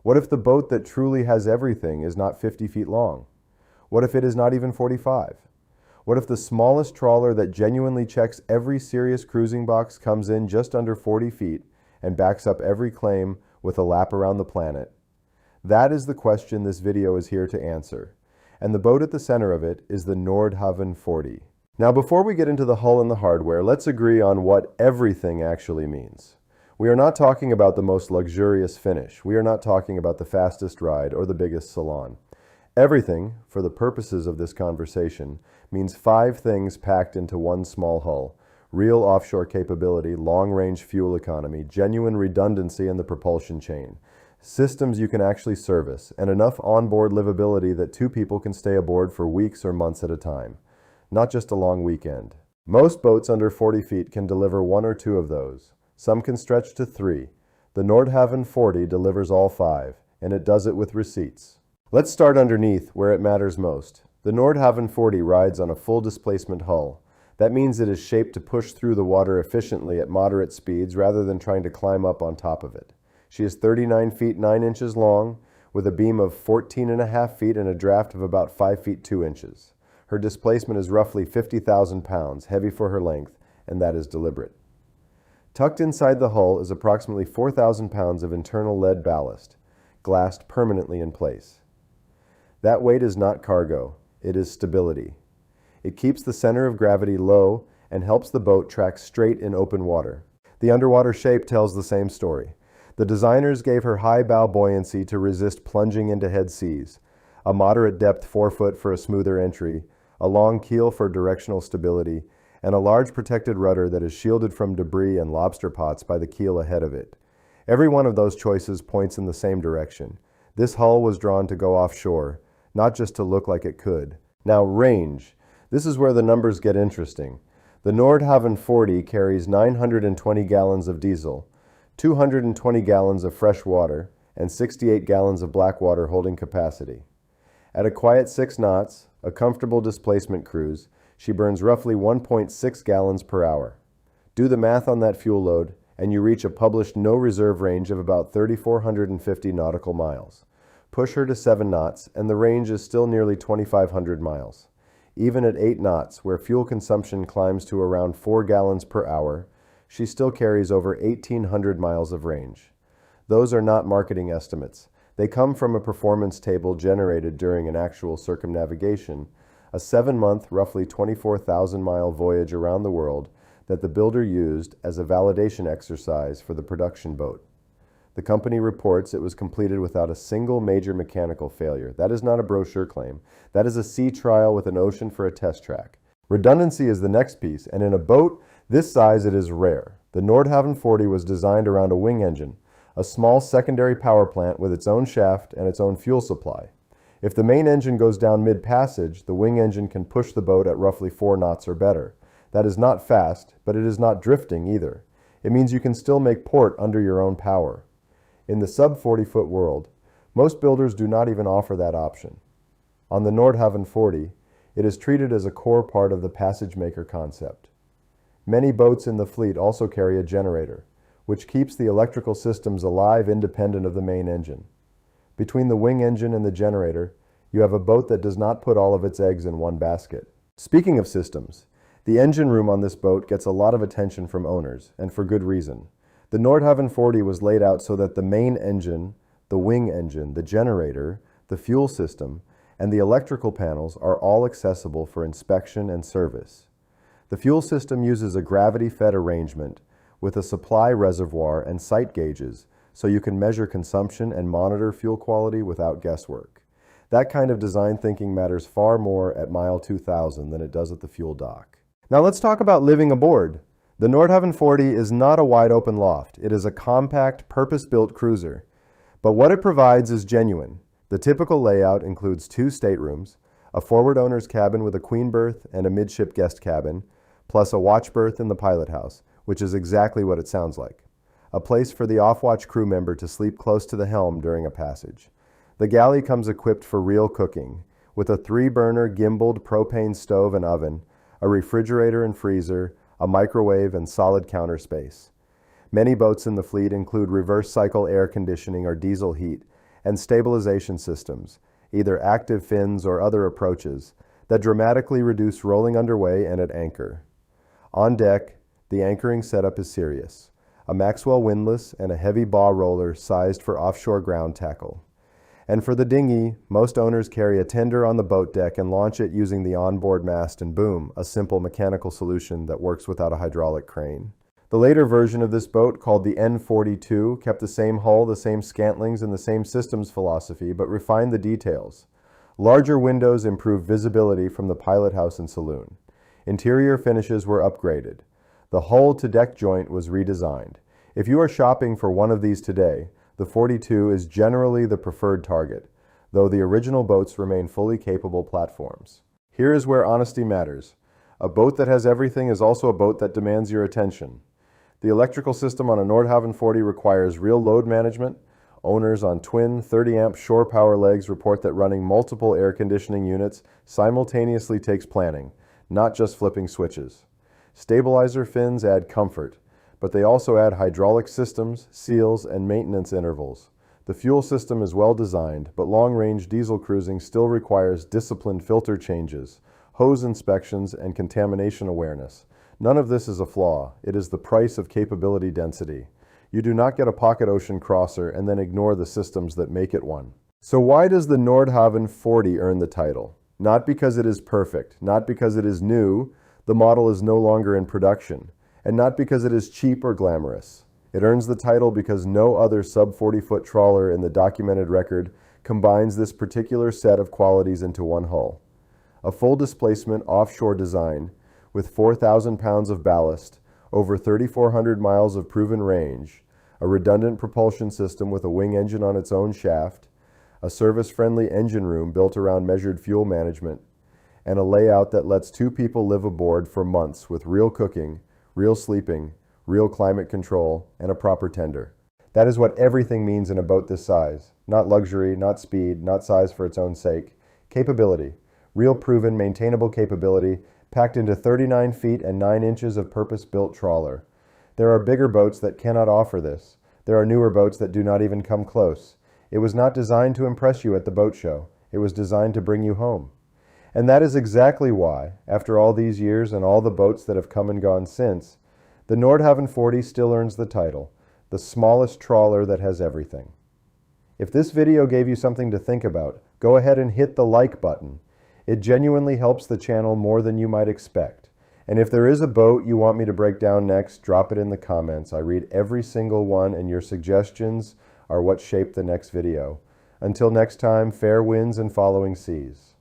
What if the boat that truly has everything is not 50 feet long? What if it is not even 45? What if the smallest trawler that genuinely checks every serious cruising box comes in just under 40 feet and backs up every claim with a lap around the planet? That is the question this video is here to answer. And the boat at the center of it is the Nordhavn 40. Now, before we get into the hull and the hardware, let's agree on what everything actually means. We are not talking about the most luxurious finish. We are not talking about the fastest ride or the biggest salon. Everything, for the purposes of this conversation, means 5 things packed into one small hull: real offshore capability, long-range fuel economy, genuine redundancy in the propulsion chain, systems you can actually service, and enough onboard livability that 2 people can stay aboard for weeks or months at a time, not just a long weekend. Most boats under 40 feet can deliver 1 or 2 of those. Some can stretch to 3. The Nordhavn 40 delivers all 5, and it does it with receipts. Let's start underneath, where it matters most. The Nordhavn 40 rides on a full displacement hull. That means it is shaped to push through the water efficiently at moderate speeds rather than trying to climb up on top of it. She is 39 feet 9 inches long, with a beam of 14.5 feet and a draft of about 5 feet 2 inches. Her displacement is roughly 50,000 pounds, heavy for her length, and that is deliberate. Tucked inside the hull is approximately 4,000 pounds of internal lead ballast, glassed permanently in place. That weight is not cargo, it is stability. It keeps the center of gravity low and helps the boat track straight in open water. The underwater shape tells the same story. The designers gave her high bow buoyancy to resist plunging into head seas, a moderate depth forefoot for a smoother entry, a long keel for directional stability, and a large protected rudder that is shielded from debris and lobster pots by the keel ahead of it. Every one of those choices points in the same direction. This hull was drawn to go offshore, not just to look like it could. Now, range. This is where the numbers get interesting. The Nordhavn 40 carries 920 gallons of diesel, 220 gallons of fresh water, and 68 gallons of black water holding capacity. At a quiet 6 knots, a comfortable displacement cruise, she burns roughly 1.6 gallons per hour. Do the math on that fuel load, and you reach a published no reserve range of about 3,450 nautical miles. Push her to 7 knots, and the range is still nearly 2,500 miles. Even at 8 knots, where fuel consumption climbs to around 4 gallons per hour, she still carries over 1,800 miles of range. Those are not marketing estimates. They come from a performance table generated during an actual circumnavigation, a 7-month, roughly 24,000-mile voyage around the world that the builder used as a validation exercise for the production boat. The company reports it was completed without a single major mechanical failure. That is not a brochure claim. That is a sea trial with an ocean for a test track. Redundancy is the next piece, and in a boat this size it is rare. The Nordhavn 40 was designed around a wing engine, a small secondary power plant with its own shaft and its own fuel supply. If the main engine goes down mid-passage, the wing engine can push the boat at roughly 4 knots or better. That is not fast, but it is not drifting either. It means you can still make port under your own power. In the sub-40-foot world, most builders do not even offer that option. On the Nordhavn 40, it is treated as a core part of the passagemaker concept. Many boats in the fleet also carry a generator, which keeps the electrical systems alive independent of the main engine. Between the wing engine and the generator, you have a boat that does not put all of its eggs in one basket. Speaking of systems, the engine room on this boat gets a lot of attention from owners, and for good reason. The Nordhavn 40 was laid out so that the main engine, the wing engine, the generator, the fuel system, and the electrical panels are all accessible for inspection and service. The fuel system uses a gravity-fed arrangement with a supply reservoir and sight gauges so you can measure consumption and monitor fuel quality without guesswork. That kind of design thinking matters far more at mile 2,000 than it does at the fuel dock. Now let's talk about living aboard. The Nordhavn 40 is not a wide-open loft. It is a compact, purpose-built cruiser. But what it provides is genuine. The typical layout includes 2 staterooms, a forward owner's cabin with a queen berth and a midship guest cabin, plus a watch berth in the pilot house, which is exactly what it sounds like. A place for the off-watch crew member to sleep close to the helm during a passage. The galley comes equipped for real cooking, with a 3-burner gimbaled propane stove and oven, a refrigerator and freezer, a microwave, and solid counter space. Many boats in the fleet include reverse cycle air conditioning or diesel heat, and stabilization systems, either active fins or other approaches, that dramatically reduce rolling underway and at anchor. On deck, the anchoring setup is serious. A Maxwell windlass and a heavy bow roller sized for offshore ground tackle. And for the dinghy, most owners carry a tender on the boat deck and launch it using the onboard mast and boom, a simple mechanical solution that works without a hydraulic crane. The later version of this boat, called the N42, kept the same hull, the same scantlings, and the same systems philosophy, but refined the details. Larger windows improved visibility from the pilot house and saloon. Interior finishes were upgraded. The hull-to-deck joint was redesigned. If you are shopping for one of these today, the 42 is generally the preferred target, though the original boats remain fully capable platforms. Here is where honesty matters. A boat that has everything is also a boat that demands your attention. The electrical system on a Nordhavn 40 requires real load management. Owners on twin 30-amp shore power legs report that running multiple air conditioning units simultaneously takes planning, not just flipping switches. Stabilizer fins add comfort, but they also add hydraulic systems, seals, and maintenance intervals. The fuel system is well designed, but long-range diesel cruising still requires disciplined filter changes, hose inspections, and contamination awareness. None of this is a flaw. It is the price of capability density. You do not get a pocket ocean crosser and then ignore the systems that make it one. So why does the Nordhavn 40 earn the title? Not because it is perfect, not because it is new, the model is no longer in production, and not because it is cheap or glamorous. It earns the title because no other sub-40-foot trawler in the documented record combines this particular set of qualities into one hull. A full displacement offshore design with 4,000 pounds of ballast, over 3,400 miles of proven range, a redundant propulsion system with a wing engine on its own shaft, a service-friendly engine room built around measured fuel management, and a layout that lets 2 people live aboard for months with real cooking, real sleeping, real climate control, and a proper tender. That is what everything means in a boat this size. Not luxury, not speed, not size for its own sake. Capability. Real proven, maintainable capability packed into 39 feet and 9 inches of purpose-built trawler. There are bigger boats that cannot offer this. There are newer boats that do not even come close. It was not designed to impress you at the boat show. It was designed to bring you home. And that is exactly why, after all these years and all the boats that have come and gone since, the Nordhavn 40 still earns the title, the smallest trawler that has everything. If this video gave you something to think about, go ahead and hit the like button. It genuinely helps the channel more than you might expect. And if there is a boat you want me to break down next, drop it in the comments. I read every single one, and your suggestions are what shape the next video. Until next time, fair winds and following seas.